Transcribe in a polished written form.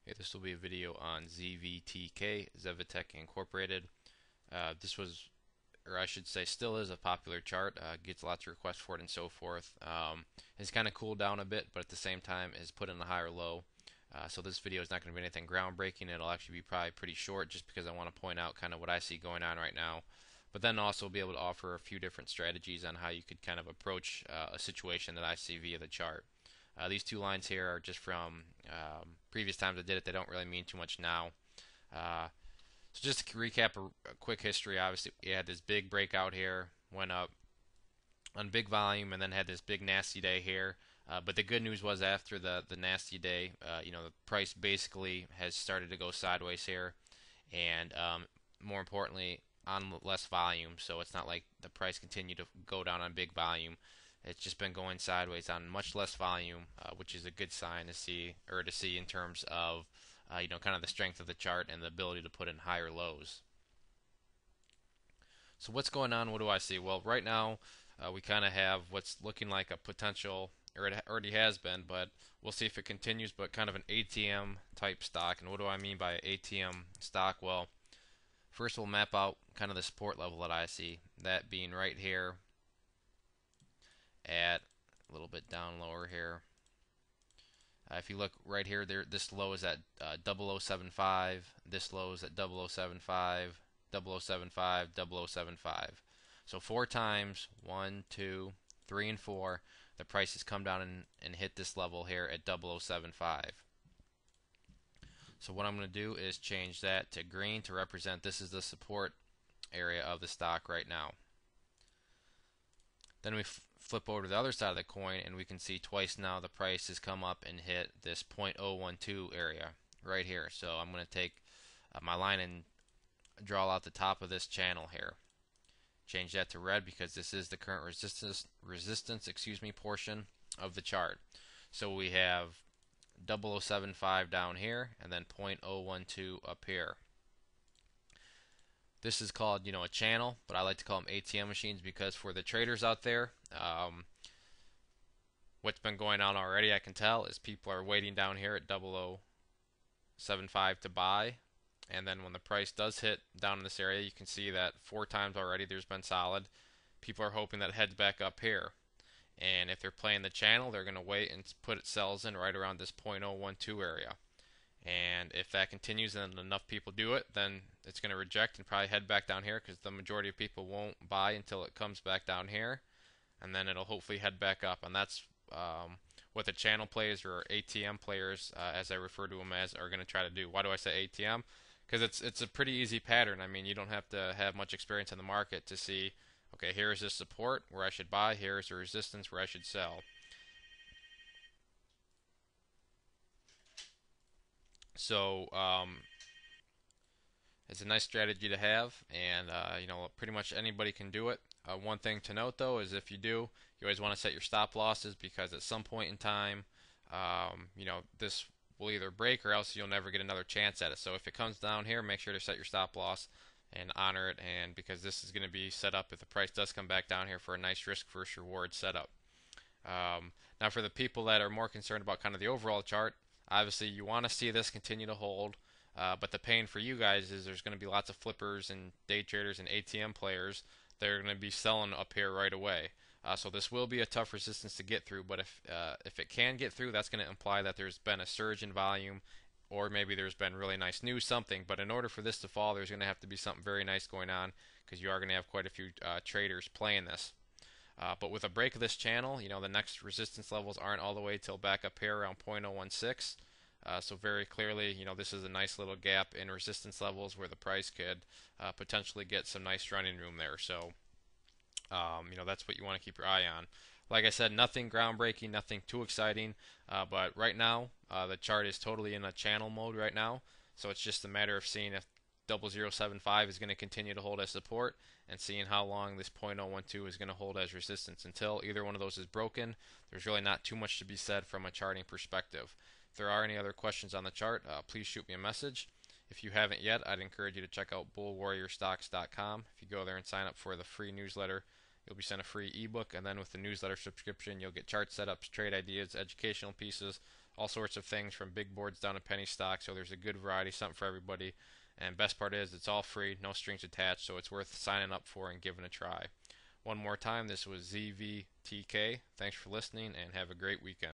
Hey, this will be a video on ZVTK, ZVTK Incorporated. This was, or I should say, still is a popular chart. Gets lots of requests for it and so forth. It's kind of cooled down a bit, but at the same time is put in a higher low. So this video is not going to be anything groundbreaking. It'll actually be probably pretty short, just because I want to point out kind of what I see going on right now. But then also be able to offer a few different strategies on how you could kind of approach a situation that I see via the chart. These two lines here are just from previous times I did it. They don't really mean too much now. Uh, so just to recap a quick history, obviously we had this big breakout here, went up on big volume, and then had this big nasty day here. But the good news was after the nasty day, the price basically has started to go sideways here, and more importantly, on less volume. So it's not like the price continued to go down on big volume. It's just been going sideways on much less volume, which is a good sign to see, in terms of kind of the strength of the chart and the ability to put in higher lows. So what's going on? What do I see? Well, right now we kind of have what's looking like a potential, or it already has been, but we'll see if it continues. But kind of an ATM type stock. And what do I mean by ATM stock? Well, first we'll map out kind of the support level that I see, that being right here at a little bit down lower here. If you look right here, this low is at 0075, this low is at 0075, 0075, 0075. So 4 times, 1, 2, 3, and 4, the price has come down and hit this level here at 0075. So what I'm going to do is change that to green to represent this is the support area of the stock right now. Then we flip over to the other side of the coin, and we can see twice now the price has come up and hit this 0.012 area right here. So I'm going to take my line and draw out the top of this channel here. Change that to red because this is the current resistance portion of the chart. So we have 0075 down here and then 0.012 up here. This is called, a channel, but I like to call them ATM machines because for the traders out there, what's been going on already, I can tell, is people are waiting down here at 0075 to buy, and then when the price does hit down in this area, you can see that 4 times already there's been solid. People are hoping that it heads back up here, and if they're playing the channel, they're going to wait and put its sells in right around this 0.012 area. And if that continues and enough people do it, then it's going to reject and probably head back down here because the majority of people won't buy until it comes back down here, and then it'll hopefully head back up. And that's what the channel players, or ATM players, as I refer to them as, are going to try to do. Why do I say ATM? Because it's a pretty easy pattern. I mean, you don't have to have much experience in the market to see, okay, here is the support where I should buy, here is the resistance where I should sell. So it's a nice strategy to have, and pretty much anybody can do it. One thing to note though is if you do, you always want to set your stop losses because at some point in time, this will either break or else you'll never get another chance at it. So if it comes down here, make sure to set your stop loss and honor it, and because this is going to be set up if the price does come back down here for a nice risk versus reward setup. Now for the people that are more concerned about kind of the overall chart, obviously you want to see this continue to hold, but the pain for you guys is there's going to be lots of flippers and day traders and ATM players that are going to be selling up here right away. So this will be a tough resistance to get through, but if it can get through, that's going to imply that there's been a surge in volume, or maybe there's been really nice news, something. But in order for this to fall, there's going to have to be something very nice going on because you are going to have quite a few traders playing this. But with a break of this channel, the next resistance levels aren't all the way till back up here around 0.016. So very clearly, this is a nice little gap in resistance levels where the price could potentially get some nice running room there. So, that's what you want to keep your eye on. Like I said, nothing groundbreaking, nothing too exciting, but right now the chart is totally in a channel mode right now. So it's just a matter of seeing if 0075 is going to continue to hold as support and seeing how long this 0.012 is going to hold as resistance. Until either one of those is broken, there's really not too much to be said from a charting perspective. If there are any other questions on the chart, please shoot me a message. If you haven't yet, I'd encourage you to check out bullwarriorstocks.com. If you go there and sign up for the free newsletter, you'll be sent a free ebook, and then with the newsletter subscription, you'll get chart setups, trade ideas, educational pieces, all sorts of things from big boards down to penny stock. So there's a good variety, something for everybody. And best part is it's all free, no strings attached, so it's worth signing up for and giving a try. One more time, this was ZVTK. Thanks for listening and have a great weekend.